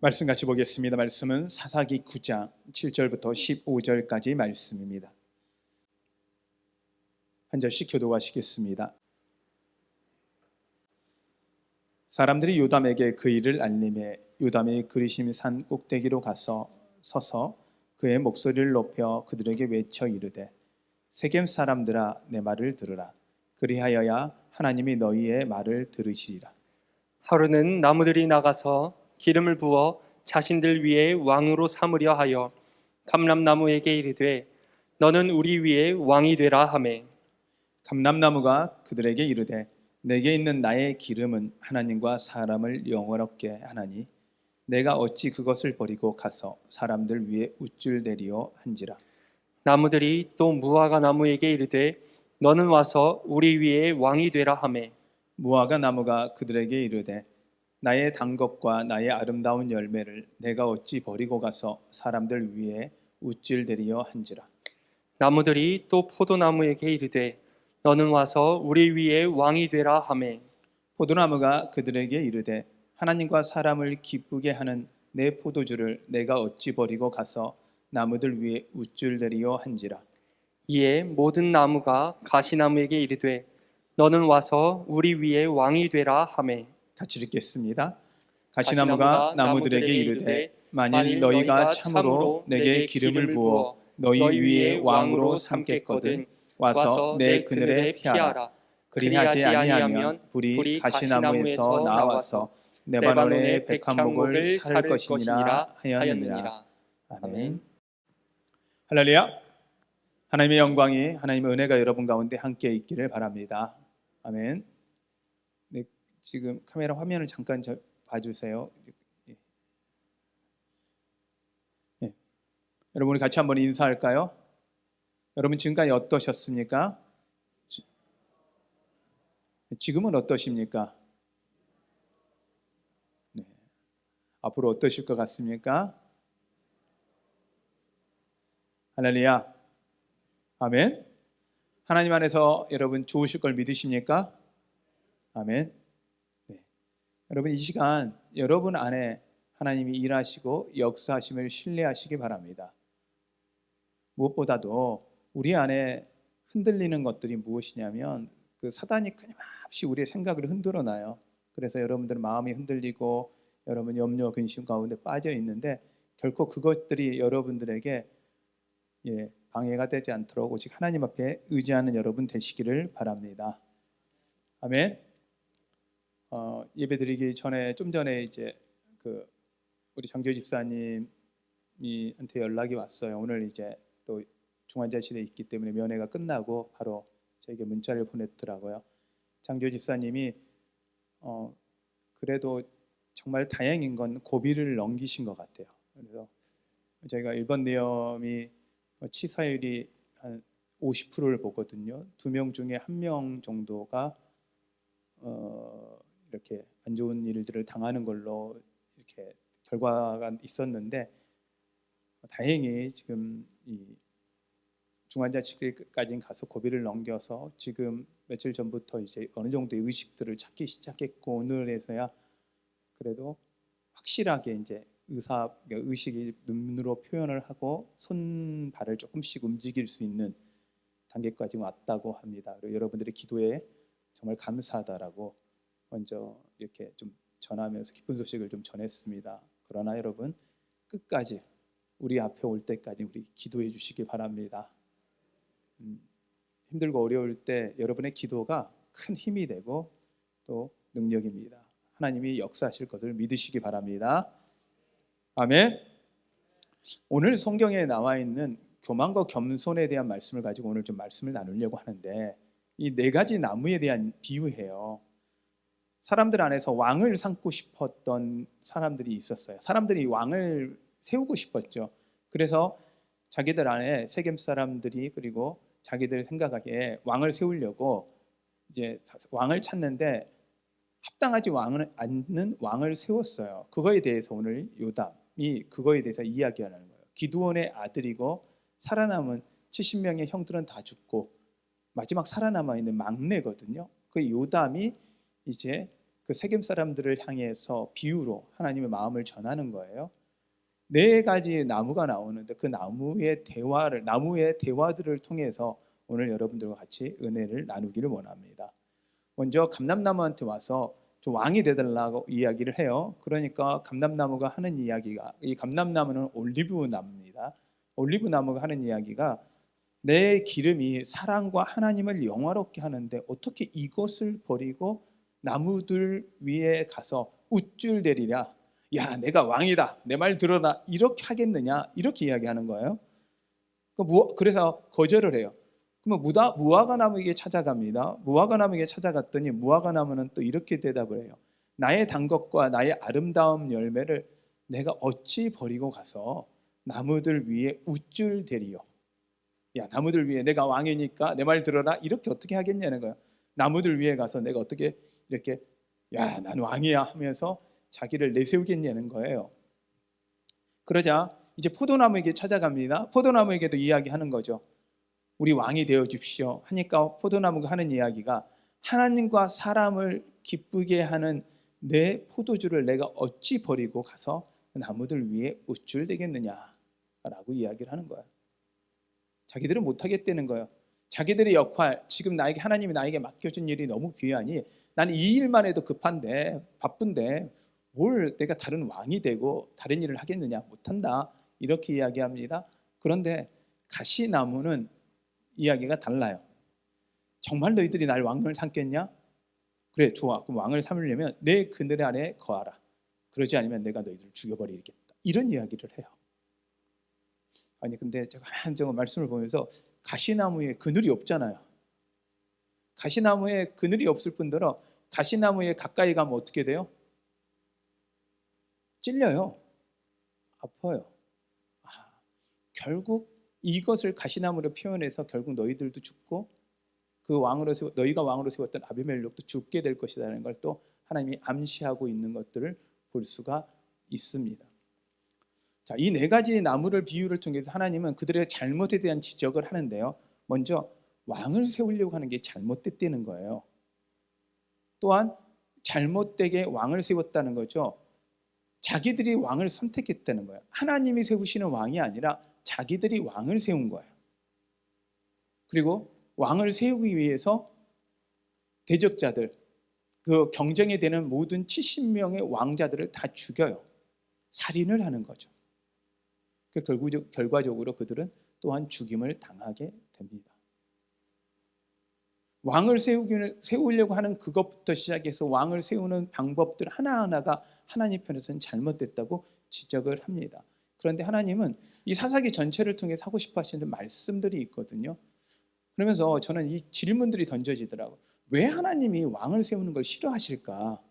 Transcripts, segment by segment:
말씀 같이 보겠습니다. 말씀은 사사기 9장 7절부터 15절까지 말씀입니다. 한 절씩 교독하시겠습니다. 사람들이 요담에게 그 일을 알림해 요담이 그리심 산 꼭대기로 가서 서서 그의 목소리를 높여 그들에게 외쳐 이르되 세겜 사람들아 내 말을 들으라. 그리하여야 하나님이 너희의 말을 들으시리라. 하루는 나무들이 나가서 기름을 부어 자신들 위에 왕으로 삼으려 하여 감람나무에게 이르되 너는 우리 위에 왕이 되라 하매 감람나무가 그들에게 이르되 내게 있는 나의 기름은 하나님과 사람을 영원롭게 하나니 내가 어찌 그것을 버리고 가서 사람들 위에 우쭐대리오 한지라. 나무들이 또 무화과 나무에게 이르되 너는 와서 우리 위에 왕이 되라 하매 무화과 나무가 그들에게 이르되 나의 단 것과 나의 아름다운 열매를 내가 어찌 버리고 가서 사람들 위에 우쭐대리오 한지라. 나무들이 또 포도나무에게 이르되 너는 와서 우리 위에 왕이 되라 하매 포도나무가 그들에게 이르되 하나님과 사람을 기쁘게 하는 내 포도주를 내가 어찌 버리고 가서 나무들 위에 우쭐대리오 한지라. 이에 모든 나무가 가시나무에게 이르되 너는 와서 우리 위에 왕이 되라 하매 같이 읽겠습니다. 가시나무가 나무들에게 이르되 만일 너희가 참으로 내게 기름을 부어 너희 위에 왕으로 삼겠거든 와서 내 그늘에 피하라. 그리하지 아니하면 불이 가시나무에서 나와서 레바논의 백합목을 살 것이니라 하였느니라. 아멘. 할렐루야. 하나님의 영광이, 하나님의 은혜가 여러분 가운데 함께 있기를 바랍니다. 아멘. 네, 지금 카메라 화면을 잠깐 봐주세요. 네. 여러분 우리 같이 한번 인사할까요? 여러분 지금까지 어떠셨습니까? 지금은 어떠십니까? 네. 앞으로 어떠실 것 같습니까? 할렐루야. 아멘. 하나님 안에서 여러분 좋으실 걸 믿으십니까? 아멘. 네. 여러분 이 시간 여러분 안에 하나님이 일하시고 역사하심을 신뢰하시기 바랍니다. 무엇보다도 우리 안에 흔들리는 것들이 무엇이냐면 그 사단이 끊임없이 우리의 생각을 흔들어 놔요. 그래서 여러분들은 마음이 흔들리고 여러분 염려 근심 가운데 빠져 있는데 결코 그것들이 여러분들에게 방해가 되지 않도록 오직 하나님 앞에 의지하는 여러분 되시기를 바랍니다. 아멘. 예배드리기 전에 좀 전에 이제 우리 장교 집사님한테 연락이 왔어요. 오늘 이제 또 중환자실에 있기 때문에 면회가 끝나고 바로 저에게 문자를 보냈더라고요. 장교 집사님이 그래도 정말 다행인 건 고비를 넘기신 것 같아요. 그래서 저희가 일본 내염이 치사율이 한 50%를 보거든요. 2명 중에 1명 정도가 이렇게 안 좋은 일들을 당하는 걸로 이렇게 결과가 있었는데 다행히 지금 이 중환자실까지 가서 고비를 넘겨서 지금 며칠 전부터 이제 어느 정도의 의식들을 찾기 시작했고 오늘에서야 그래도 확실하게 이제 의식이 눈으로 표현을 하고 손 발을 조금씩 움직일 수 있는 단계까지 왔다고 합니다. 그리고 여러분들의 기도에 정말 감사하다라고 먼저 이렇게 좀 전하면서 기쁜 소식을 좀 전했습니다. 그러나 여러분 끝까지 우리 앞에 올 때까지 우리 기도해 주시기 바랍니다. 힘들고 어려울 때 여러분의 기도가 큰 힘이 되고 또 능력입니다. 하나님이 역사하실 것을 믿으시기 바랍니다. 아멘. 오늘 성경에 나와 있는 교만과 겸손에 대한 말씀을 가지고 오늘 좀 말씀을 나누려고 하는데 이 4가지 나무에 대한 비유예요. 사람들 안에서 왕을 삼고 싶었던 사람들이 있었어요. 사람들이 왕을 세우고 싶었죠. 그래서 자기들 안에 세겜 사람들이 그리고 자기들 생각하기에 왕을 세우려고 이제 왕을 찾는데 합당하지 않는 왕을 세웠어요. 그거에 대해서 오늘 요담이 그거에 대해서 이야기하는 거예요. 기드온의 아들이고 살아남은 70명의 형들은 다 죽고 마지막 살아남아 있는 막내거든요. 그 요담이 이제 그 세겜 사람들을 향해서 비유로 하나님의 마음을 전하는 거예요. 4가지 나무가 나오는데 그 나무의 대화들을 통해서 오늘 여러분들과 같이 은혜를 나누기를 원합니다. 먼저 감람나무한테 와서 좀 왕이 되달라고 이야기를 해요. 그러니까 감람나무가 하는 이야기가, 이 감람나무는 올리브 나무입니다. 올리브 나무가 하는 이야기가 내 기름이 사랑과 하나님을 영화롭게 하는데 어떻게 이것을 버리고 나무들 위에 가서 우쭐대리랴. 야, 내가 왕이다. 내 말 들어라. 이렇게 하겠느냐? 이렇게 이야기하는 거예요. 그래서 거절을 해요. 그러면 무화과 나무에게 찾아갑니다. 무화과 나무에게 찾아갔더니 무화과 나무는 또 이렇게 대답을 해요. 나의 단 것과 나의 아름다운 열매를 내가 어찌 버리고 가서 나무들 위에 우쭐대리요. 야, 나무들 위에 내가 왕이니까 내 말 들어라. 이렇게 어떻게 하겠냐는 거예요. 나무들 위에 가서 내가 어떻게 이렇게 야, 난 왕이야 하면서 자기를 내세우겠냐는 거예요. 그러자 이제 포도나무에게 찾아갑니다. 포도나무에게도 이야기하는 거죠. 우리 왕이 되어 주십시오 하니까 포도나무가 하는 이야기가 하나님과 사람을 기쁘게 하는 내 포도주를 내가 어찌 버리고 가서 나무들 위에 우쭐대겠느냐라고 이야기를 하는 거예요. 자기들은 못하겠다는 거예요. 자기들의 역할, 지금 하나님이 나에게 맡겨준 일이 너무 귀하니 나는 이 일만 해도 급한데 바쁜데 뭘 내가 다른 왕이 되고 다른 일을 하겠느냐, 못한다 이렇게 이야기합니다. 그런데 가시나무는 이야기가 달라요. 정말 너희들이 날 왕을 삼겠냐? 그래, 좋아. 그럼 왕을 삼으려면 내 그늘 아래 거하라. 그러지 않으면 내가 너희들을 죽여버리겠다. 이런 이야기를 해요. 아니 근데 제가 한정은 말씀을 보면서 가시나무에 그늘이 없잖아요. 가시나무에 그늘이 없을 뿐더러 가시나무에 가까이 가면 어떻게 돼요? 찔려요. 아파요. 결국 이것을 가시나무로 표현해서 결국 너희들도 죽고 너희가 왕으로 세웠던 아비멜렉도 죽게 될 것이라는 걸 또 하나님이 암시하고 있는 것들을 볼 수가 있습니다. 자, 이 4가지 나무를 비유를 통해서 하나님은 그들의 잘못에 대한 지적을 하는데요. 먼저 왕을 세우려고 하는 게 잘못됐다는 거예요. 또한 잘못되게 왕을 세웠다는 거죠. 자기들이 왕을 선택했다는 거예요. 하나님이 세우시는 왕이 아니라 자기들이 왕을 세운 거예요. 그리고 왕을 세우기 위해서 대적자들, 그 경쟁에 되는 모든 70명의 왕자들을 다 죽여요. 살인을 하는 거죠. 결과적으로 그들은 또한 죽임을 당하게 됩니다. 왕을 세우려고 하는 그것부터 시작해서 왕을 세우는 방법들 하나하나가 하나님 편에서는 잘못됐다고 지적을 합니다. 그런데 하나님은 이 사사기 전체를 통해서 하고 싶어 하시는 말씀들이 있거든요. 그러면서 저는 이 질문들이 던져지더라고요. 왜 하나님이 왕을 세우는 걸 싫어하실까?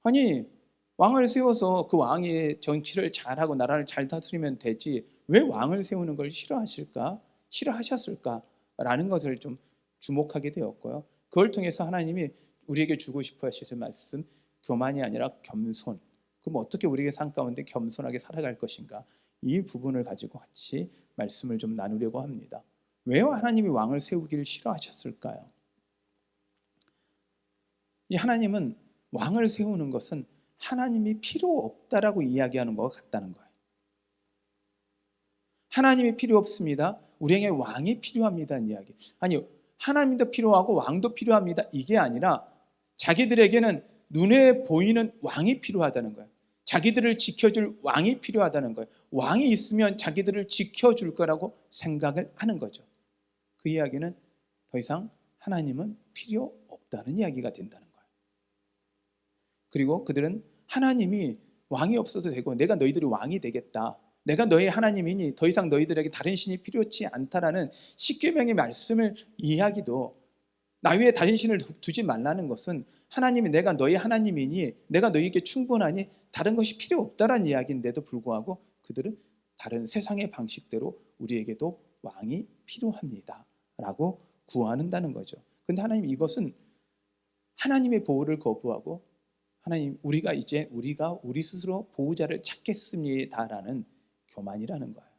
아니, 왕을 세워서 그 왕이 정치를 잘하고 나라를 잘 다스리면 되지 왜 왕을 세우는 걸 싫어하실까? 싫어하셨을까? 라는 것을 좀 주목하게 되었고요. 그걸 통해서 하나님이 우리에게 주고 싶어 하시는 말씀, 교만이 아니라 겸손. 그럼 어떻게 우리의 삶 가운데 겸손하게 살아갈 것인가? 이 부분을 가지고 같이 말씀을 좀 나누려고 합니다. 왜 하나님이 왕을 세우기를 싫어하셨을까요? 이 하나님은 왕을 세우는 것은 하나님이 필요 없다라고 이야기하는 것 같다는 거예요. 하나님이 필요 없습니다. 우리에게 왕이 필요합니다는 이야기. 아니요, 하나님도 필요하고 왕도 필요합니다. 이게 아니라 자기들에게는 눈에 보이는 왕이 필요하다는 거예요. 자기들을 지켜줄 왕이 필요하다는 거예요. 왕이 있으면 자기들을 지켜줄 거라고 생각을 하는 거죠. 그 이야기는 더 이상 하나님은 필요 없다는 이야기가 된다는 거예요. 그리고 그들은 하나님이 왕이 없어도 되고 내가 너희들이 왕이 되겠다. 내가 너희 하나님이니 더 이상 너희들에게 다른 신이 필요치 않다라는 십계명의 말씀을 이야기도 나 위에 다른 신을 두지 말라는 것은 하나님이 내가 너희 하나님이니 내가 너희에게 충분하니 다른 것이 필요 없다라는 이야기인데도 불구하고 그들은 다른 세상의 방식대로 우리에게도 왕이 필요합니다 라고 구하는다는 거죠. 그런데 하나님 이것은 하나님의 보호를 거부하고 하나님 우리가 우리 스스로 보호자를 찾겠습니다라는 교만이라는 거예요.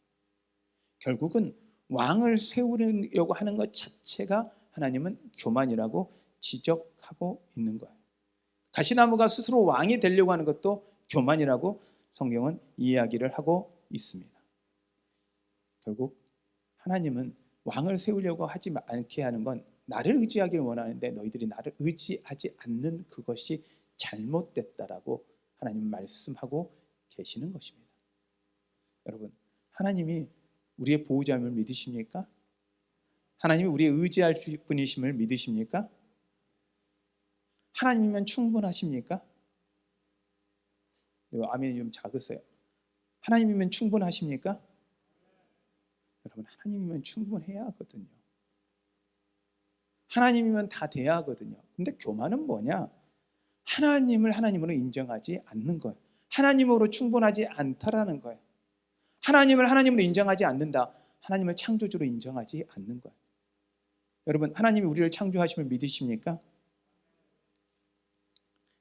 결국은 왕을 세우려고 하는 것 자체가 하나님은 교만이라고 지적하고 있는 거예요. 가시나무가 스스로 왕이 되려고 하는 것도 교만이라고 성경은 이야기를 하고 있습니다. 결국 하나님은 왕을 세우려고 하지 않게 하는 건 나를 의지하기를 원하는데 너희들이 나를 의지하지 않는 그것이 잘못됐다라고 하나님은 말씀하고 계시는 것입니다. 여러분, 하나님이 우리의 보호자임을 믿으십니까? 하나님이 우리의 의지할 분이심을 믿으십니까? 하나님이면 충분하십니까? 아멘이 좀 작으세요. 하나님이면 충분하십니까? 여러분, 하나님이면 충분해야 하거든요. 하나님이면 다 돼야 하거든요. 근데 교만은 뭐냐? 하나님을 하나님으로 인정하지 않는 거예요. 하나님으로 충분하지 않다라는 거예요. 하나님을 하나님으로 인정하지 않는다. 하나님을 창조주로 인정하지 않는 거예요. 여러분, 하나님이 우리를 창조하심을 믿으십니까?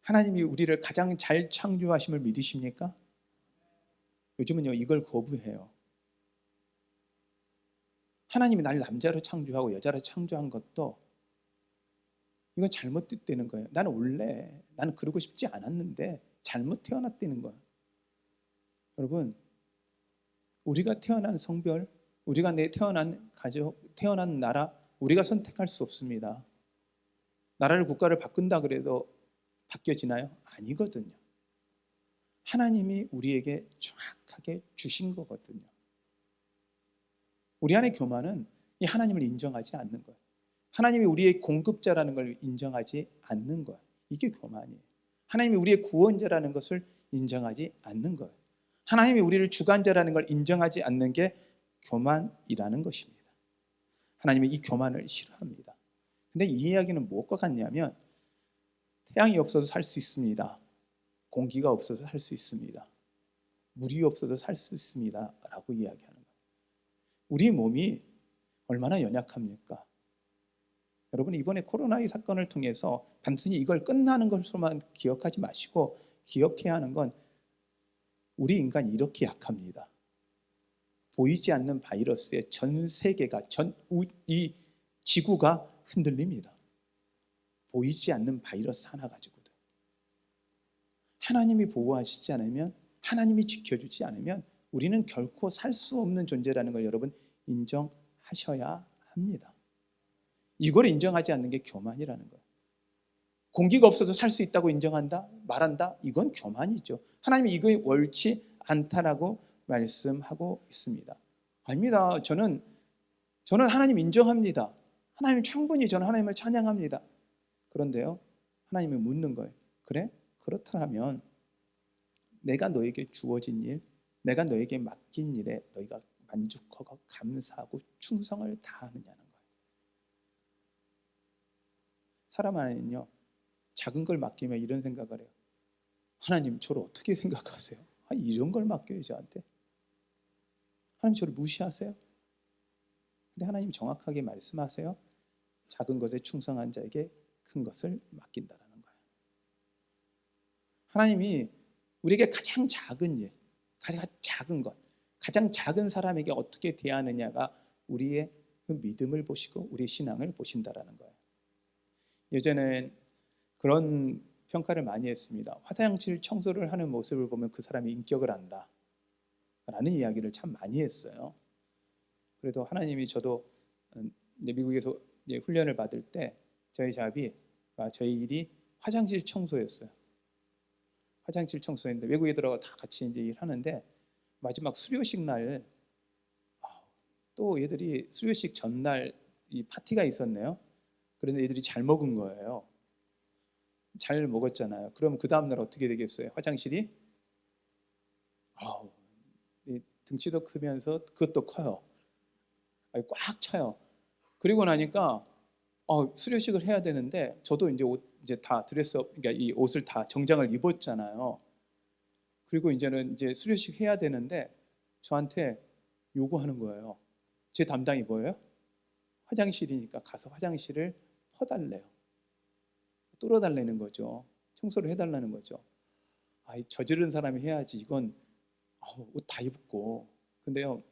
하나님이 우리를 가장 잘 창조하심을 믿으십니까? 요즘은요, 이걸 거부해요. 하나님이 날 남자로 창조하고 여자로 창조한 것도 이건 잘못되는 거예요. 나는 그러고 싶지 않았는데 잘못 태어났다는 거예요. 여러분, 우리가 태어난 성별, 우리가 태어난 가족, 태어난 나라, 우리가 선택할 수 없습니다. 나라를 국가를 바꾼다 그래도 바뀌어지나요? 아니거든요. 하나님이 우리에게 정확하게 주신 거거든요. 우리 안의 교만은 이 하나님을 인정하지 않는 거예요. 하나님이 우리의 공급자라는 걸 인정하지 않는 거예요. 이게 교만이에요. 하나님이 우리의 구원자라는 것을 인정하지 않는 거예요. 하나님이 우리를 주관자라는 걸 인정하지 않는 게 교만이라는 것입니다. 하나님이 이 교만을 싫어합니다. 근데 이 이야기는 무엇과 같냐면 태양이 없어도 살 수 있습니다. 공기가 없어도 살 수 있습니다. 물이 없어도 살 수 있습니다 라고 이야기하는 거예요. 우리 몸이 얼마나 연약합니까? 여러분, 이번에 코로나 사건을 통해서 단순히 이걸 끝나는 것으로만 기억하지 마시고 기억해야 하는 건 우리 인간이 이렇게 약합니다. 보이지 않는 바이러스에 전 세계가, 이 지구가 흔들립니다. 보이지 않는 바이러스 하나 가지고도. 하나님이 보호하시지 않으면, 하나님이 지켜주지 않으면 우리는 결코 살 수 없는 존재라는 걸 여러분 인정하셔야 합니다. 이걸 인정하지 않는 게 교만이라는 거예요. 공기가 없어도 살 수 있다고 인정한다? 말한다? 이건 교만이죠. 하나님이 이거에 옳지 않다라고 말씀하고 있습니다. 아닙니다. 저는 하나님 인정합니다. 하나님 충분히 저는 하나님을 찬양합니다. 그런데요, 하나님이 묻는 거예요. 그래? 그렇다면 내가 너에게 주어진 일, 내가 너에게 맡긴 일에 너희가 만족하고 감사하고 충성을 다하느냐는 거예요. 사람 안에는요, 작은 걸 맡기면 이런 생각을 해요. 하나님 저를 어떻게 생각하세요? 이런 걸 맡겨요 저한테? 하나님 저를 무시하세요? 근데 하나님 정확하게 말씀하세요. 작은 것에 충성한 자에게 큰 것을 맡긴다라는 거예요. 하나님이 우리에게 가장 작은 일, 가장 작은 것, 가장 작은 사람에게 어떻게 대하느냐가 우리의 그 믿음을 보시고 우리의 신앙을 보신다라는 거예요. 예전엔 그런 평가를 많이 했습니다. 화장실 청소를 하는 모습을 보면 그 사람이 인격을 안다 라는 이야기를 참 많이 했어요. 그래도 하나님이 저도 미국에서 훈련을 받을 때 저희 저희 일이 화장실 청소였어요. 화장실 청소했는데 외국 애들하고 다 같이 이제 일하는데 마지막 수료식 날 또 얘들이 수료식 전날 이 파티가 있었네요. 그런데 애들이 잘 먹은 거예요. 잘 먹었잖아요. 그럼 그 다음날 어떻게 되겠어요? 화장실이 등치도 크면서 그것도 커요. 꽉 차요. 그리고 나니까 수료식을 해야 되는데 저도 이제 옷 이제 다 그러니까 이 옷을 다 정장을 입었잖아요. 그리고 이제는 이제 수료식 해야 되는데 저한테 요구하는 거예요. 제 담당이 뭐예요? 화장실이니까 가서 화장실을 퍼달래요. 뚫어달라는 거죠. 청소를 해달라는 거죠. 저지른 사람이 해야지. 이건 옷 다 입고. 근데요,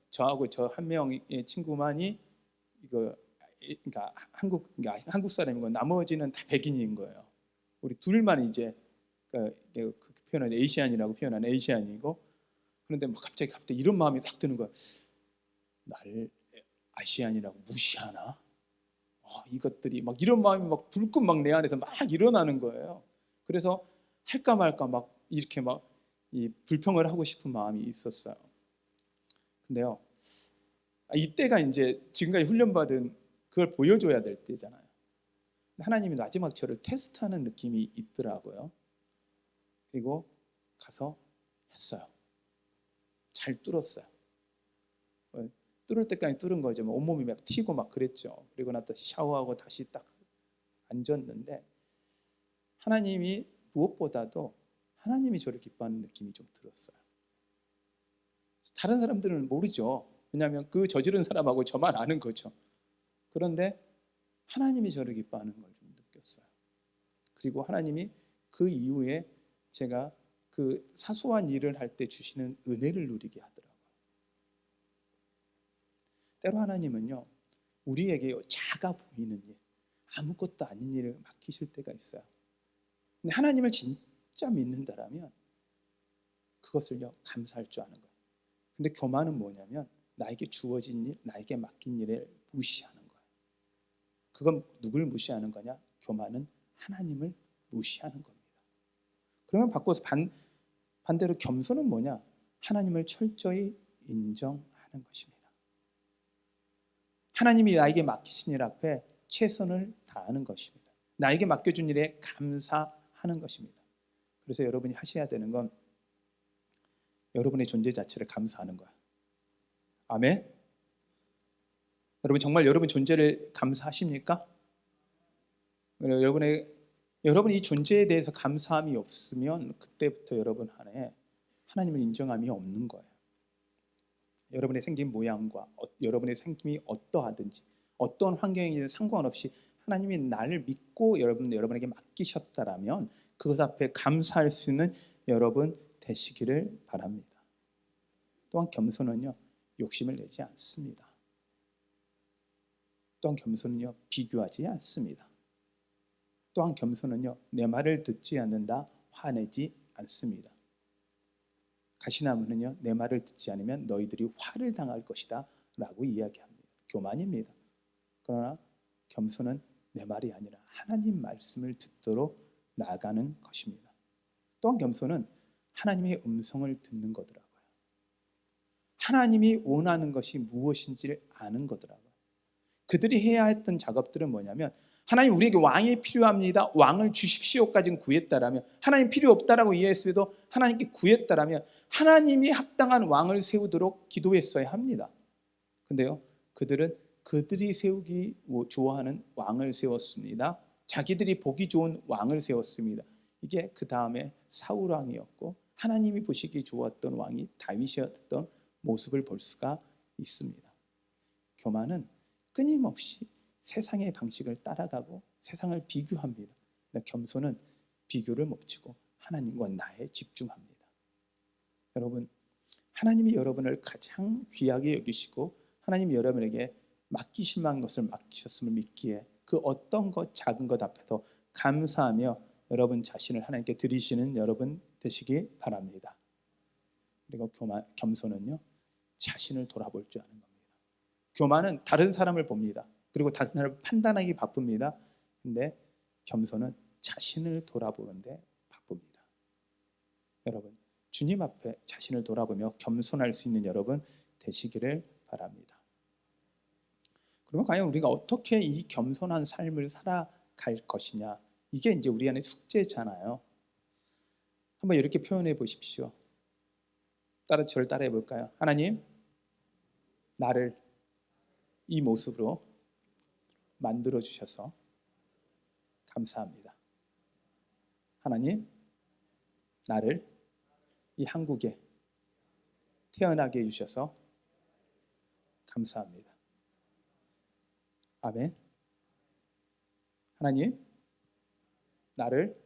저하고 저 한 명의 친구만이 그러니까 한국 사람이고 나머지는 다 백인인 거예요. 우리 둘만 이제 그 표현은 에이시안이라고 표현하는 에이시안이고, 그런데 막 갑자기 이런 마음이 딱 드는 거야. 날 아시안이라고 무시하나? 이것들이 막 이런 마음이 막 불끈 막 내 안에서 막 일어나는 거예요. 그래서 할까 말까 막 이렇게 막 이 불평을 하고 싶은 마음이 있었어요. 근데요, 이때가 이제 지금까지 훈련받은 그걸 보여줘야 될 때잖아요. 하나님이 마지막 저를 테스트하는 느낌이 있더라고요. 그리고 가서 했어요. 잘 뚫었어요. 뚫을 때까지 뚫은 거죠. 온몸이 막 튀고 막 그랬죠. 그리고 나 다시 샤워하고 다시 딱 앉았는데, 하나님이 무엇보다도 하나님이 저를 기뻐하는 느낌이 좀 들었어요. 다른 사람들은 모르죠. 왜냐하면 그 저지른 사람하고 저만 아는 거죠. 그런데 하나님이 저를 기뻐하는 걸 좀 느꼈어요. 그리고 하나님이 그 이후에 제가 그 사소한 일을 할 때 주시는 은혜를 누리게 하더라고요. 때로 하나님은요, 우리에게 작아 보이는 일, 아무것도 아닌 일을 맡기실 때가 있어요. 근데 하나님을 진짜 믿는다라면 그것을요, 감사할 줄 아는 거예요. 근데 교만은 뭐냐면 나에게 주어진 일, 나에게 맡긴 일을 무시하는 거예요. 그건 누굴 무시하는 거냐? 교만은 하나님을 무시하는 겁니다. 그러면 바꿔서 반대로 겸손은 뭐냐? 하나님을 철저히 인정하는 것입니다. 하나님이 나에게 맡기신 일 앞에 최선을 다하는 것입니다. 나에게 맡겨준 일에 감사하는 것입니다. 그래서 여러분이 하셔야 되는 건 여러분의 존재 자체를 감사하는 거예요. 아멘? 여러분 정말 여러분 존재를 감사하십니까? 여러분 이 존재에 대해서 감사함이 없으면 그때부터 여러분 안에 하나님을 인정함이 없는 거예요. 여러분의 생긴 모양과 여러분의 생김이 어떠하든지 어떤 환경이든 상관없이 하나님이 나를 믿고 여러분에게 맡기셨다라면 그것 앞에 감사할 수 있는 여러분 되시기를 바랍니다. 또한 겸손은요, 욕심을 내지 않습니다. 또한 겸손은요, 비교하지 않습니다. 또한 겸손은요, 내 말을 듣지 않는다, 화내지 않습니다. 가시나무는요, 내 말을 듣지 않으면 너희들이 화를 당할 것이다 라고 이야기합니다. 교만입니다. 그러나 겸손은 내 말이 아니라 하나님 말씀을 듣도록 나아가는 것입니다. 또한 겸손은 하나님의 음성을 듣는 거더라고요. 하나님이 원하는 것이 무엇인지를 아는 거더라고요. 그들이 해야 했던 작업들은 뭐냐면, 하나님 우리에게 왕이 필요합니다, 왕을 주십시오까지는 구했다라면, 하나님 필요 없다라고 이해했어도 하나님께 구했다라면 하나님이 합당한 왕을 세우도록 기도했어야 합니다. 근데요, 그들은 그들이 세우기 좋아하는 왕을 세웠습니다. 자기들이 보기 좋은 왕을 세웠습니다. 이게 그 다음에 사울 왕이었고, 하나님이 보시기 좋았던 왕이 다윗이었던 모습을 볼 수가 있습니다. 교만은 끊임없이 세상의 방식을 따라가고 세상을 비교합니다. 겸손은 비교를 멈추고 하나님과 나에 집중합니다. 여러분, 하나님이 여러분을 가장 귀하게 여기시고 하나님이 여러분에게 맡기실 만한 것을 맡기셨음을 믿기에 그 어떤 것, 작은 것 앞에도 감사하며 여러분 자신을 하나님께 드리시는 여러분 되시기 바랍니다. 그리고 겸손은요, 자신을 돌아볼 줄 아는 겁니다. 교만은 다른 사람을 봅니다. 그리고 다른 사람을 판단하기 바쁩니다. 근데 겸손은 자신을 돌아보는데 바쁩니다. 여러분, 주님 앞에 자신을 돌아보며 겸손할 수 있는 여러분 되시기를 바랍니다. 그러면 과연 우리가 어떻게 이 겸손한 삶을 살아갈 것이냐, 이게 이제 우리 안의 숙제잖아요. 한번 이렇게 표현해 보십시오. 저를 따라해 볼까요? 하나님, 나를 이 모습으로 만들어 주셔서 감사합니다. 하나님, 나를 이 한국에 태어나게 해주셔서 감사합니다. 아멘. 하나님, 나를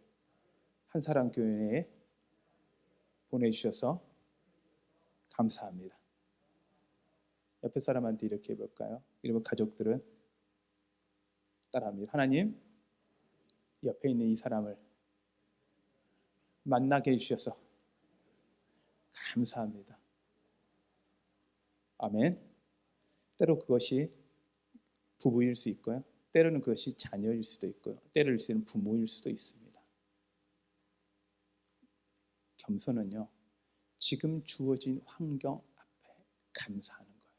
한사람교회에 보내주셔서 감사합니다. 옆에 사람한테 이렇게 해볼까요? 이러면 가족들은 따라합니다. 하나님, 옆에 있는 이 사람을 만나게 해주셔서 감사합니다. 아멘. 때로 그것이 부부일 수 있고요, 때로는 그것이 자녀일 수도 있고요, 때를 쓰는 부모일 수도 있습니다. 겸손은요, 지금 주어진 환경 앞에 감사하는 거예요.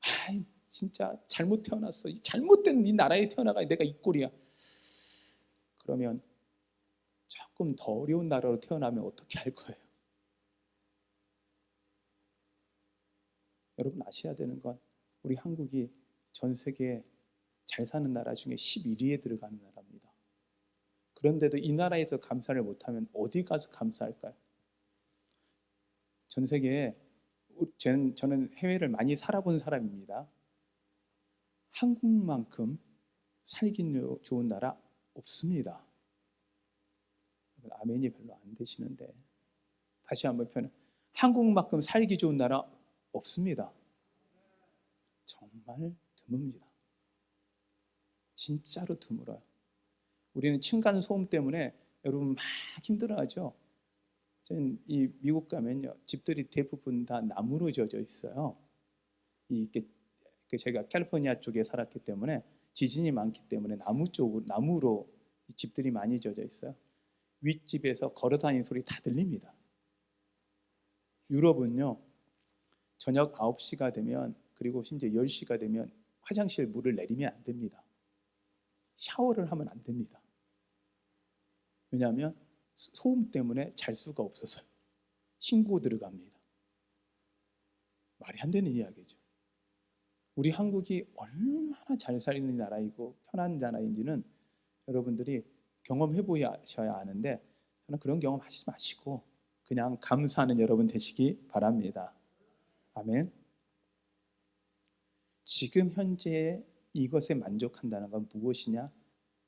아, 진짜 잘못 태어났어. 잘못된 이 나라에 태어나가 내가 이 꼴이야. 그러면 조금 더 어려운 나라로 태어나면 어떻게 할 거예요? 여러분 아셔야 되는 건 우리 한국이 전 세계에 잘 사는 나라 중에 11위에 들어가는 나라입니다. 그런데도 이 나라에서 감사를 못하면 어디 가서 감사할까요? 전 세계에 저는 해외를 많이 살아본 사람입니다. 한국만큼 살기 좋은 나라 없습니다. 아멘이 별로 안 되시는데 다시 한번 표현, 한국만큼 살기 좋은 나라 없습니다. 정말 드뭅니다. 진짜로 드물어요. 우리는 층간 소음 때문에 여러분 막 힘들어하죠. 저는 이 미국 가면요, 집들이 대부분 다 나무로 지어져 있어요. 제가 캘리포니아 쪽에 살았기 때문에 지진이 많기 때문에 나무로 집들이 많이 지어져 있어요. 윗집에서 걸어다니는 소리 다 들립니다. 유럽은요, 저녁 9시가 되면, 그리고 심지어 10시가 되면 화장실 물을 내리면 안 됩니다. 샤워를 하면 안 됩니다. 왜냐하면 소음 때문에 잘 수가 없어서요. 신고 들어갑니다. 말이 안 되는 이야기죠. 우리 한국이 얼마나 잘 살리는 나라이고 편한 나라인지는 여러분들이 경험해 보셔야 아는데, 저는 그런 경험 하시지 마시고 그냥 감사하는 여러분 되시기 바랍니다. 아멘. 지금 현재 이것에 만족한다는 건 무엇이냐?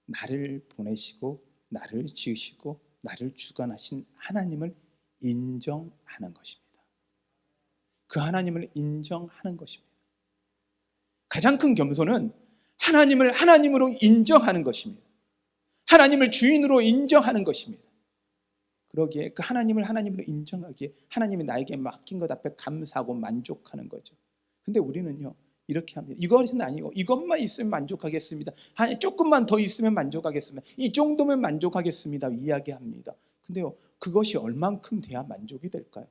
나를 보내시고 나를 지으시고 나를 주관하신 하나님을 인정하는 것입니다. 그 하나님을 인정하는 것입니다. 가장 큰 겸손은 하나님을 하나님으로 인정하는 것입니다. 하나님을 주인으로 인정하는 것입니다. 그러기에 그 하나님을 하나님으로 인정하기에 하나님이 나에게 맡긴 것 앞에 감사하고 만족하는 거죠. 근데 우리는요, 이렇게 합니다. 이것은 아니고 이것만 있으면 만족하겠습니다. 아니, 조금만 더 있으면 만족하겠습니다. 이 정도면 만족하겠습니다. 이야기합니다. 근데요, 그것이 얼만큼 돼야 만족이 될까요?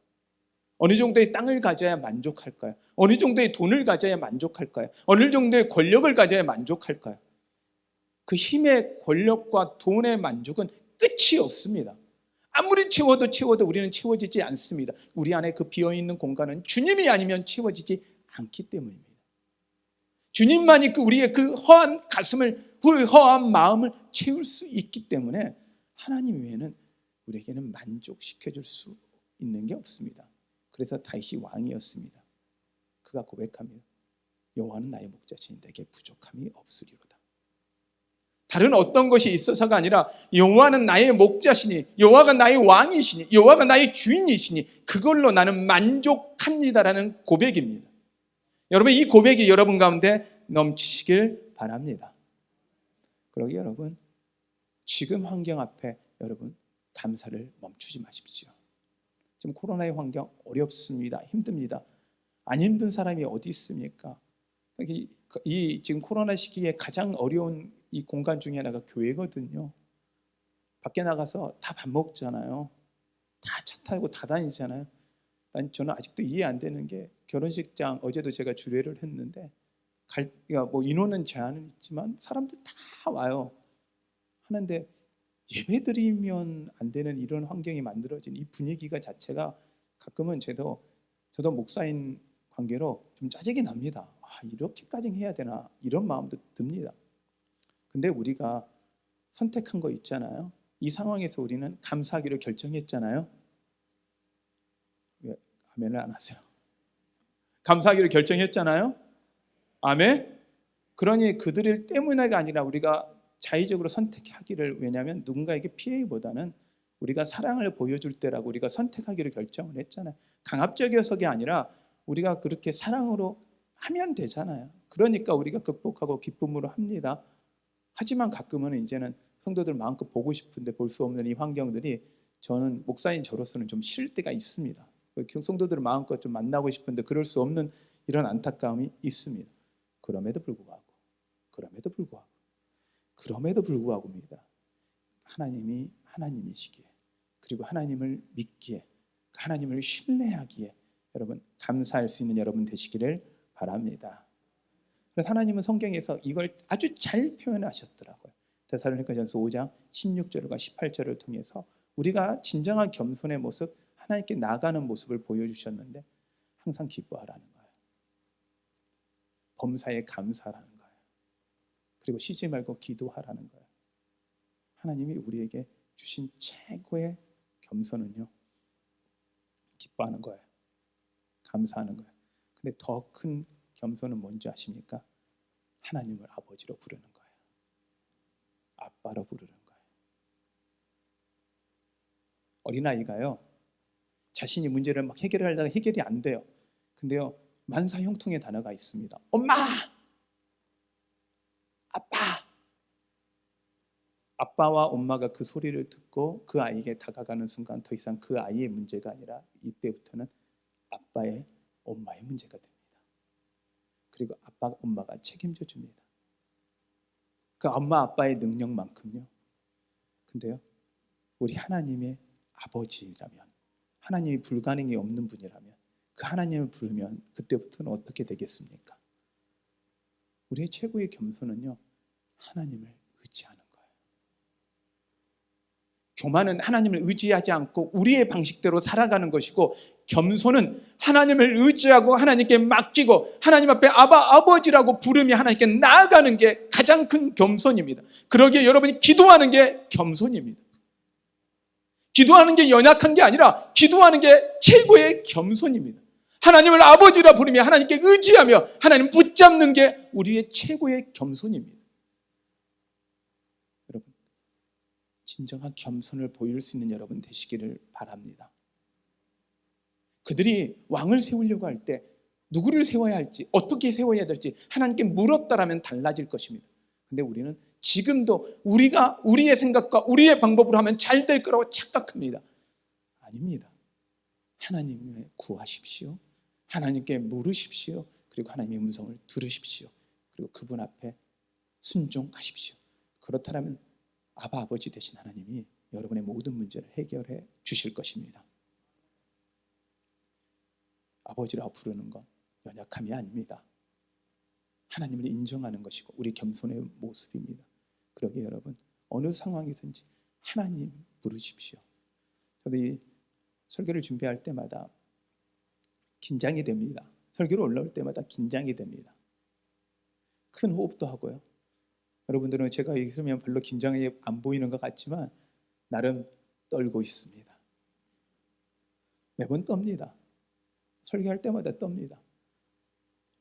어느 정도의 땅을 가져야 만족할까요? 어느 정도의 돈을 가져야 만족할까요? 어느 정도의 권력을 가져야 만족할까요? 그 힘의 권력과 돈의 만족은 끝이 없습니다. 아무리 채워도 우리는 채워지지 않습니다. 우리 안에 그 비어있는 공간은 주님이 아니면 채워지지 않기 때문입니다. 주님만이 우리의 그 허한 가슴을, 우리 허한 마음을 채울 수 있기 때문에 하나님 외에는 우리에게는 만족시켜줄 수 있는 게 없습니다. 그래서 다윗이 왕이었습니다. 그가 고백합니다. 여호와는 나의 목자시니 내게 부족함이 없으리로다. 다른 어떤 것이 있어서가 아니라 여호와는 나의 목자시니, 여호와가 나의 왕이시니, 여호와가 나의 주인이시니 그걸로 나는 만족합니다라는 고백입니다. 여러분, 이 고백이 여러분 가운데 넘치시길 바랍니다. 그러기 여러분, 지금 환경 앞에 여러분 감사를 멈추지 마십시오. 지금 코로나의 환경 어렵습니다. 힘듭니다. 안 힘든 사람이 어디 있습니까? 이 지금 코로나 시기에 가장 어려운 이 공간 중에 하나가 교회거든요. 밖에 나가서 다 밥 먹잖아요. 다 차 타고 다 다니잖아요. 저는 아직도 이해 안 되는 게, 결혼식장 어제도 제가 주례를 했는데 뭐 인원은 제한은 있지만 사람들 다 와요. 하는데 예배드리면 안 되는 이런 환경이 만들어진 이 분위기가 자체가 가끔은 저도 목사인 관계로 좀 짜증이 납니다. 이렇게까지 해야 되나, 이런 마음도 듭니다. 근데 우리가 선택한 거 있잖아요. 이 상황에서 우리는 감사하기로 결정했잖아요. 왜 아멘을 안 하세요? 감사하기로 결정했잖아요. 아멘. 그러니 그들 때문에가 아니라 우리가 자의적으로 선택하기를, 왜냐하면 누군가에게 피해보다는 우리가 사랑을 보여줄 때라고 우리가 선택하기로 결정을 했잖아요. 강압적이어서가 아니라 우리가 그렇게 사랑으로 하면 되잖아요. 그러니까 우리가 극복하고 기쁨으로 합니다. 하지만 가끔은 이제는 성도들 마음껏 보고 싶은데 볼 수 없는 이 환경들이 저는 목사인 저로서는 좀 싫을 때가 있습니다. 성도들을 마음껏 좀 만나고 싶은데 그럴 수 없는 이런 안타까움이 있습니다. 그럼에도 불구하고입니다. 하나님이 하나님이시기에, 그리고 하나님을 믿기에, 하나님을 신뢰하기에 여러분 감사할 수 있는 여러분 되시기를 바랍니다. 그래서 하나님은 성경에서 이걸 아주 잘 표현하셨더라고요. 데살로니가전서 5장 16절과 18절을 통해서 우리가 진정한 겸손의 모습, 하나님께 나아가는 모습을 보여주셨는데 항상 기뻐하라는 거예요. 범사에 감사하라는 거예요. 그리고 쉬지 말고 기도하라는 거예요. 하나님이 우리에게 주신 최고의 겸손은요, 기뻐하는 거예요. 감사하는 거예요. 근데 더 큰 겸손은 뭔지 아십니까? 하나님을 아버지로 부르는 거예요. 아빠로 부르는 거예요. 어린아이가요, 자신이 문제를 막 해결하려다가 해결이 안 돼요. 근데요, 만사형통의 단어가 있습니다. 엄마! 아빠! 아빠와 엄마가 그 소리를 듣고 그 아이에게 다가가는 순간 더 이상 그 아이의 문제가 아니라 이때부터는 아빠의, 엄마의 문제가 됩니다. 그리고 아빠, 엄마가 책임져 줍니다. 그 엄마, 아빠의 능력만큼요. 근데요, 우리 하나님의 아버지라면, 하나님이 불가능이 없는 분이라면 그 하나님을 부르면 그때부터는 어떻게 되겠습니까? 우리의 최고의 겸손은요, 하나님을 의지하는 거예요. 교만은 하나님을 의지하지 않고 우리의 방식대로 살아가는 것이고, 겸손은 하나님을 의지하고 하나님께 맡기고 하나님 앞에 아바, 아버지라고 부르며 하나님께 나아가는 게 가장 큰 겸손입니다. 그러기에 여러분이 기도하는 게 겸손입니다. 기도하는 게 연약한 게 아니라 기도하는 게 최고의 겸손입니다. 하나님을 아버지라 부르며 하나님께 의지하며 하나님 붙잡는 게 우리의 최고의 겸손입니다. 여러분, 진정한 겸손을 보일 수 있는 여러분 되시기를 바랍니다. 그들이 왕을 세우려고 할 때 누구를 세워야 할지, 어떻게 세워야 될지 하나님께 물었다라면 달라질 것입니다. 근데 우리는 지금도 우리가 우리의 생각과 우리의 방법으로 하면 잘 될 거라고 착각합니다. 아닙니다. 하나님을 구하십시오. 하나님께 물으십시오. 그리고 하나님의 음성을 들으십시오. 그리고 그분 앞에 순종하십시오. 그렇다면 아바 아버지 되신 하나님이 여러분의 모든 문제를 해결해 주실 것입니다. 아버지라 부르는 건 연약함이 아닙니다. 하나님을 인정하는 것이고 우리 겸손의 모습입니다. 그러기에 여러분, 어느 상황이든지 하나님 부르십시오. 저도 이 설교를 준비할 때마다 긴장이 됩니다. 설교를 올라올 때마다 긴장이 됩니다. 큰 호흡도 하고요. 여러분들은 제가 있으면 별로 긴장이 안 보이는 것 같지만 나름 떨고 있습니다. 매번 떱니다. 설교할 때마다 떱니다.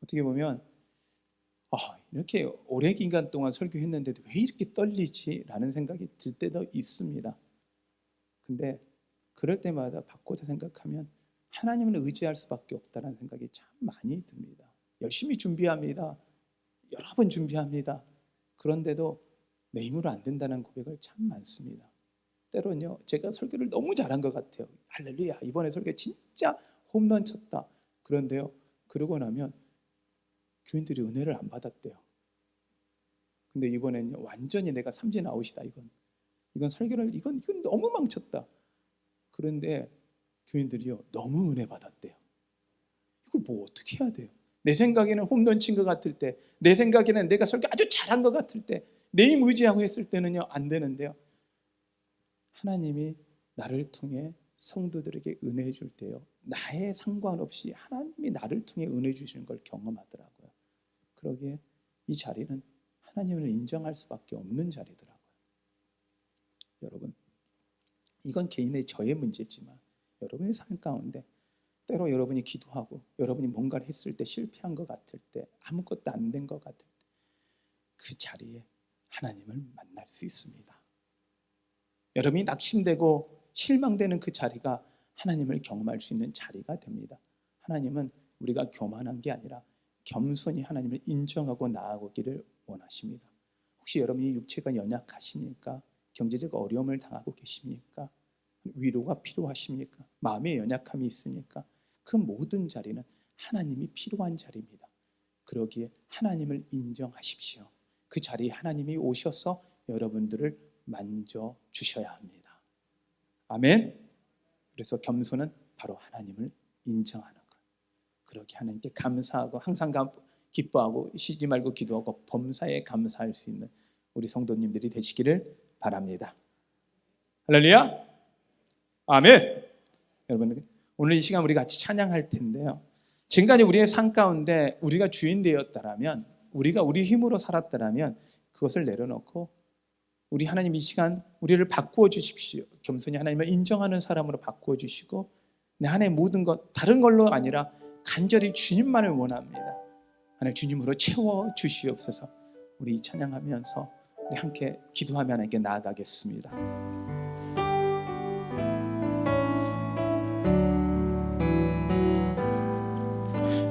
어떻게 보면 이렇게 오랜 기간 동안 설교했는데도 왜 이렇게 떨리지? 라는 생각이 들 때도 있습니다. 근데 그럴 때마다 바꿔서 생각하면 하나님을 의지할 수밖에 없다는 생각이 참 많이 듭니다. 열심히 준비합니다. 여러 번 준비합니다. 그런데도 내 힘으로 안 된다는 고백을 참 많습니다. 때로는요, 제가 설교를 너무 잘한 것 같아요. 할렐루야, 이번에 설교 진짜 홈런 쳤다. 그런데요, 그러고 나면 교인들이 은혜를 안 받았대요. 근데 이번에는요, 완전히 내가 삼진 아웃이다. 이건 설교를 이건 너무 망쳤다. 그런데 교인들이요, 너무 은혜 받았대요. 이걸 뭐 어떻게 해야 돼요? 내 생각에는 홈런 친 것 같을 때, 내 생각에는 내가 설교 아주 잘한 것 같을 때, 내 힘 의지하고 했을 때는요, 안 되는데요. 하나님이 나를 통해 성도들에게 은혜 줄 때요, 나의 상관없이 하나님이 나를 통해 은혜 주시는 걸 경험하더라고요. 그러기에 이 자리는 하나님을 인정할 수밖에 없는 자리더라고요. 여러분, 이건 개인의 저의 문제지만 여러분의 삶 가운데 때로 여러분이 기도하고 여러분이 뭔가를 했을 때 실패한 것 같을 때, 아무것도 안 된 것 같을 때 그 자리에 하나님을 만날 수 있습니다. 여러분이 낙심되고 실망되는 그 자리가 하나님을 경험할 수 있는 자리가 됩니다. 하나님은 우리가 교만한 게 아니라 겸손히 하나님을 인정하고 나아가기를 원하십니다. 혹시 여러분이 육체가 연약하십니까? 경제적 어려움을 당하고 계십니까? 위로가 필요하십니까? 마음의 연약함이 있습니까? 그 모든 자리는 하나님이 필요한 자리입니다. 그러기에 하나님을 인정하십시오. 그 자리에 하나님이 오셔서 여러분들을 만져주셔야 합니다. 아멘. 그래서 겸손은 바로 하나님을 인정하는 것. 그렇게 하나님께 감사하고 항상 기뻐하고 쉬지 말고 기도하고 범사에 감사할 수 있는 우리 성도님들이 되시기를 바랍니다. 할렐루야. 아멘. 여러분, 오늘 이 시간 우리 같이 찬양할 텐데요, 지금까지 우리의 삶 가운데 우리가 주인 되었다라면, 우리가 우리 힘으로 살았다라면 그것을 내려놓고 우리 하나님 이 시간 우리를 바꾸어 주십시오. 겸손히 하나님을 인정하는 사람으로 바꾸어 주시고 내 안의 모든 것, 다른 걸로 아니라 간절히 주님만을 원합니다. 하나님 주님으로 채워 주시옵소서. 우리 이 찬양하면서 우리 함께 기도하며 하나님께 나아가겠습니다.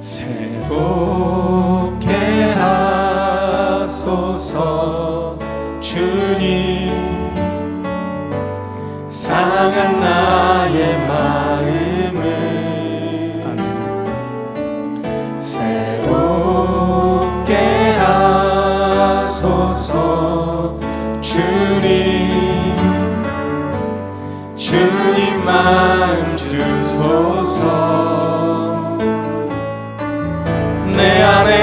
새롭게 하소서 주님, 상한 나의 마음을 새롭게 하소서 주님, 주님만 주소서. 내 안에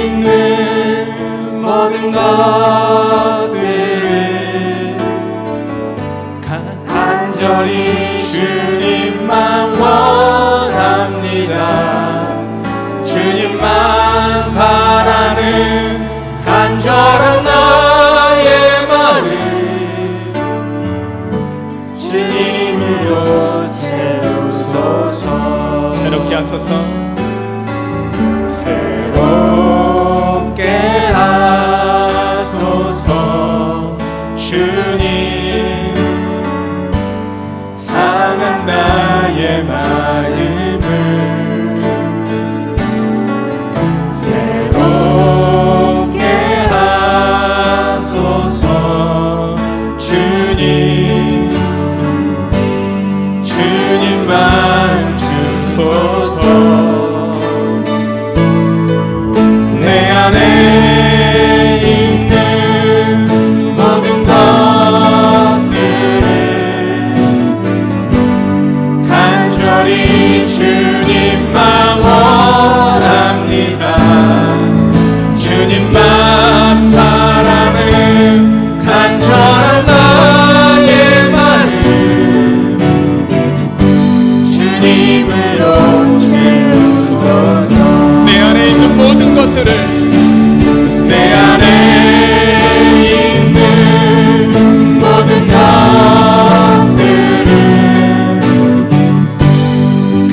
있는 모든 것들을 간절히 주님만 원합니다. 주님만 바라는 간절한 나의 마음, 주님으로 채우소서. 새롭게 하소서. 새롭게 하소서 주님, 상한 나의 마음을 새롭게 하소서 주님, 주님만 주소서. 내 안에 있는 모든 것들을 간절히 주님만 원합니다. 주님만 바라는 간절한 나의 마음, 주님으로 채우소서. 내 안에 있는 모든 것들을, 내 안에 있는 모든 것들을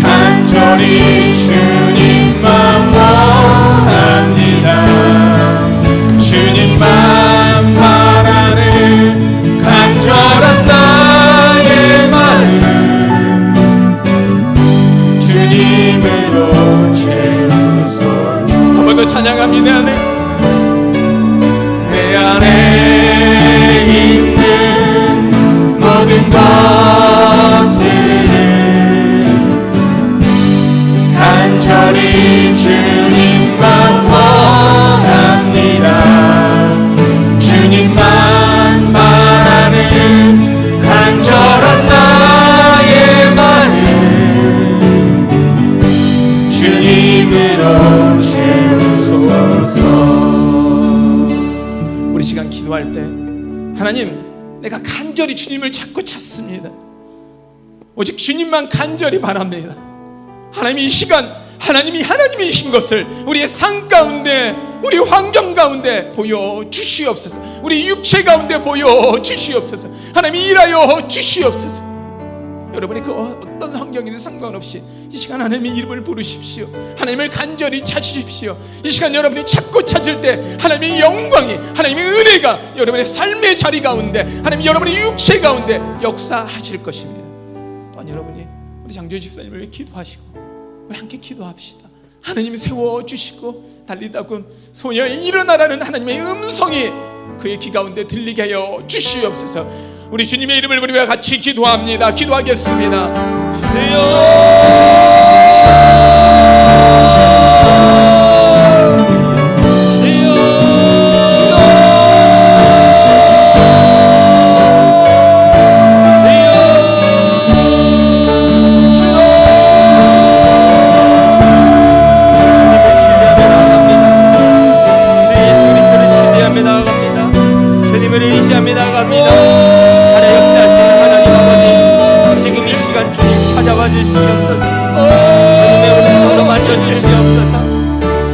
간절히 주님만 원합니다. 주님만 바라는 간절한 나의 마음, 주님으로 채우소서. 한 번 더 찬양합니다. 내 안에 있는 모든 것들을 간절히 주님만 원합니다. 주님만 바라는 간절한 나의 마음, 주님으로 채우소서. 우리 시간 기도할 때 하나님, 내가 간절히 주님을 찾고 찾습니다. 오직 주님만 간절히 바랍니다. 하나님, 이 시간 하나님이 하나님이신 것을 우리의 삶 가운데, 우리 환경 가운데 보여주시옵소서. 우리 육체 가운데 보여주시옵소서. 하나님, 일하여 주시옵소서. 여러분이 그 어떤 환경이든 상관없이 이 시간 하나님의 이름을 부르십시오. 하나님을 간절히 찾으십시오. 이 시간 여러분이 찾고 찾을 때 하나님의 영광이, 하나님의 은혜가 여러분의 삶의 자리 가운데, 하나님 여러분의 육체 가운데 역사하실 것입니다. 또한 여러분이 우리 장조희 집사님을 위해 기도하시고 우리 함께 기도합시다. 하나님이 세워주시고 달리다군 소녀 일어나라는 하나님의 음성이 그의 귀 가운데 들리게 하여 주시옵소서. 우리 주님의 이름을 부르며 같이 기도합니다. 기도하겠습니다.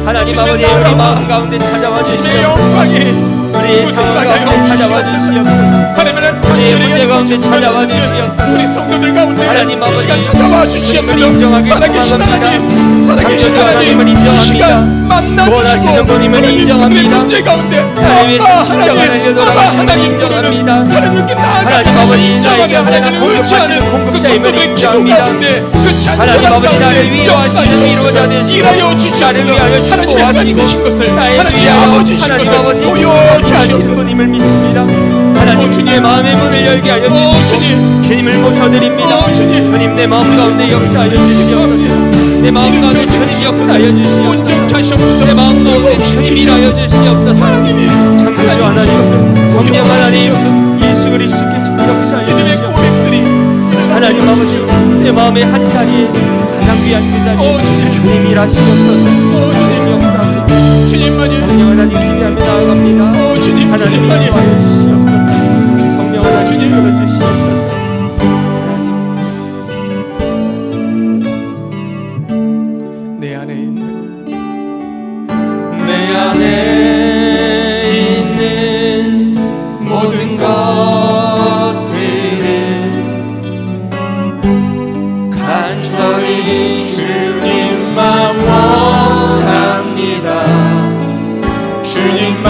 하나님 아버지, 우리 마음 가운데 찾아와 주시옵소서. 우리의 삶 가운데 찾아와 주시옵소서. 우리의 문제 가운데 찾아와 주시옵소서. 우리 성도들 가운데 하나님 아버지, 이 시간 찾아와 주시옵소서. 인정하기 살아계신 하나님, 살아계신 하나님, 이 시간 만나 구원하시는 분임을 주시고 인정합니다. 문제 가운데 하나님의 십자가를 흘려돌아가시는 분을 인정합니다. 하나님께 나아가는 하나님 아버지, 인정하며 나에게 하나님을 하나님 의지하는 그 공급자임을 성도들의 기도 인정합니다. 가운데 그 하나님 찬양한 아버지, 나를 가운데 위로하시는 위로자 되시고 일하여 주시옵소서. 나를 위하여 하나님의 하나님 되신 축복하시고 것을 나의 하나님의 위하여 아버지신 하나님 것을 아버지 보여주시옵소서. 하시는 분임을 믿습니다. 하나님 주님의 마음의 문을 열게 하여 주시고 주님. 주님을 모셔드립니다. 주님. 주님 내 마음 가운데 역사하여 주시옵소서. 내 마음 가운데 주님 역사하여 주시옵소서. 온전케 하시옵소서. 내 마음 가운데 주님 일하여 주시옵소서. 하나님이 창조주 하나님, 성령 하나님, 예수 그리스도께서 역사하여 믿음의 주시옵소서. 고백들이 하나님 아버지, 내 마음의 한 자리에 가장 귀한 그 자리에 주님 일하시옵소서. 주님 역사하소서. 주님만이 성령 하나님 기대하며 나아갑니다. 주님 하나님 주님만이 인도하여 주시옵소서. 성령 하나님 주님. 이끌어 주시옵소서. 내 안에 있는 내 안에 있는 모든 것들을 간절히 주님만 원합니다. 주님만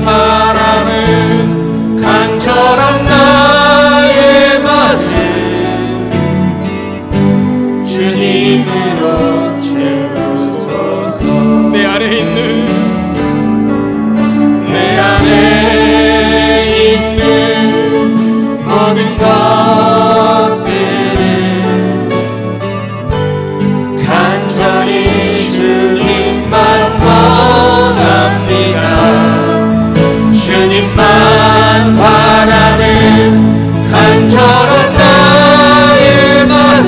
바라는 간절한 나의 마음 주님으로 채우소서. 내 안에 있는 내 안에 있는 모든 것들을 간절히 주님만 원합니다. 주님만 바라는 간절한 나의 마음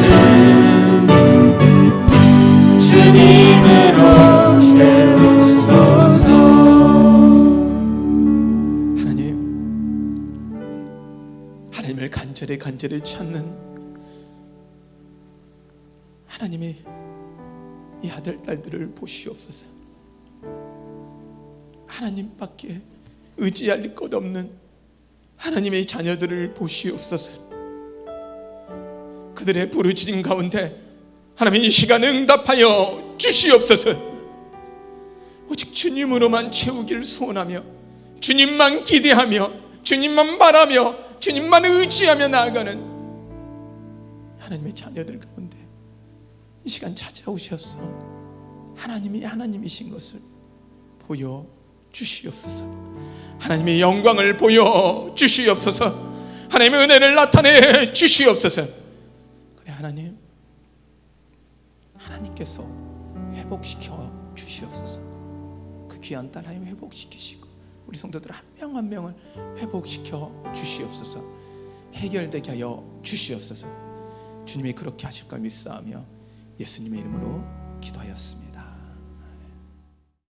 주님으로 채우소서. 하나님을 간절히 찾는 하나님의 이 아들 딸들을 보시옵소서. 하나님밖에 의지할 것 없는 하나님의 자녀들을 보시옵소서. 그들의 부르짖음 가운데 하나님 이 시간 응답하여 주시옵소서. 오직 주님으로만 채우기를 소원하며 주님만 기대하며 주님만 바라며 주님만 의지하며 나아가는 하나님의 자녀들 가운데 이 시간 찾아오셔서 하나님이 하나님이신 것을 보여 주시옵소서. 하나님의 영광을 보여 주시옵소서. 하나님의 은혜를 나타내 주시옵소서. 그래 하나님께서 회복시켜 주시옵소서. 그 귀한 딸 하나님 회복시키시고 우리 성도들 한 명 한 명을 회복시켜 주시옵소서. 해결되게 하여 주시옵소서. 주님이 그렇게 하실 걸 믿사오며 예수님의 이름으로 기도하였습니다.